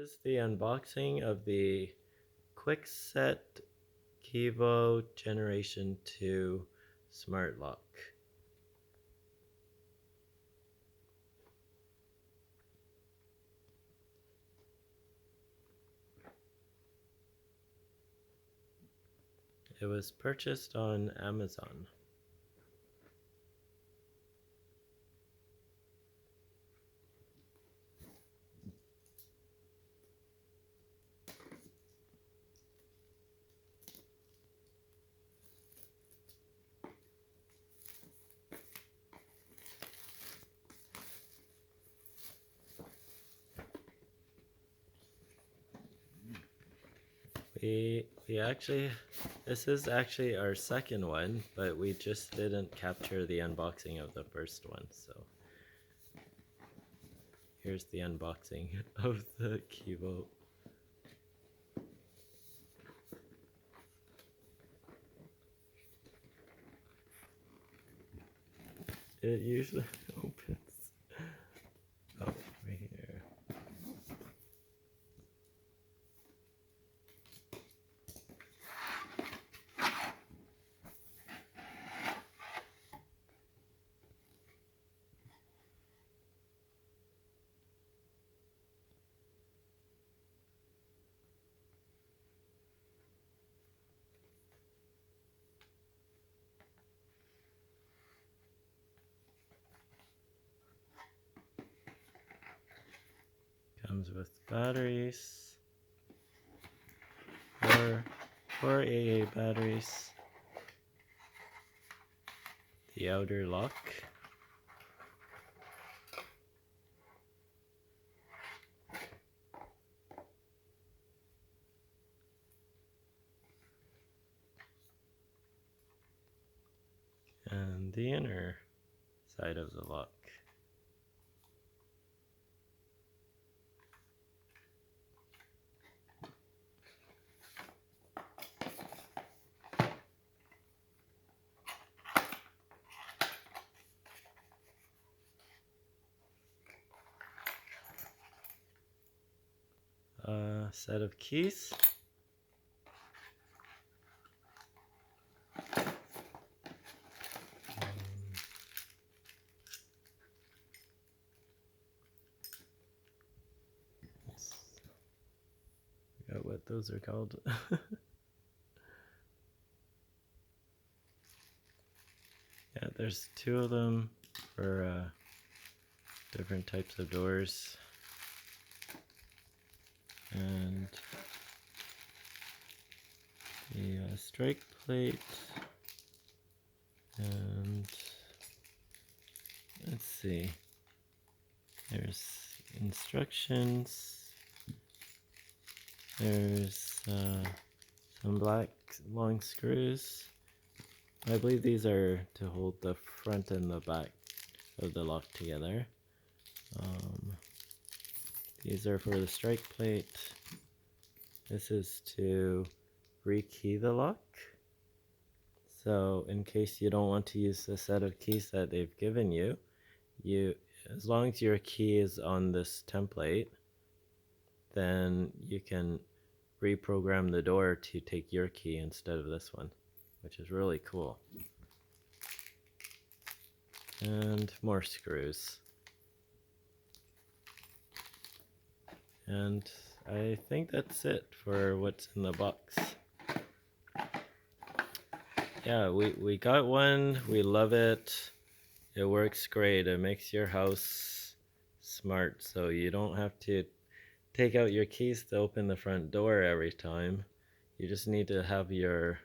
is the unboxing of the Kwikset Kevo Generation 2 Smart Lock. It was purchased on Amazon. This is actually our second one, but we just didn't capture the unboxing of the first one, so here's the unboxing of the Kevo. It usually opens over here. Comes with batteries, four AA batteries, the outer lock, and the inner side of the lock. Set of keys. Forgot what those are called. Yeah, there's two of them for different types of doors. And the strike plate, and let's see, there's instructions, there's some black long screws. I believe these are to hold the front and the back of the lock together. These are for the strike plate. This is to rekey the lock. So in case you don't want to use the set of keys that they've given you, as long as your key is on this template, then you can reprogram the door to take your key instead of this one, which is really cool. And more screws. And I think that's it for what's in the box. Yeah, we got one. We love it. It works great. It makes your house smart, so you don't have to take out your keys to open the front door every time. You just need to have your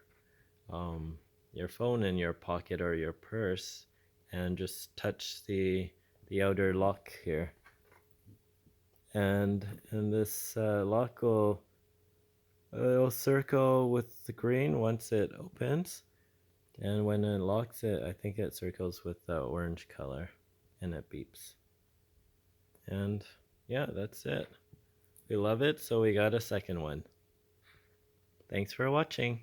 phone in your pocket or your purse and just touch the outer lock here. And this lock will circle with the green once it opens, and when it locks it, I think it circles with the orange color and it beeps. And yeah, that's it. We love it, so we got a second one. Thanks for watching.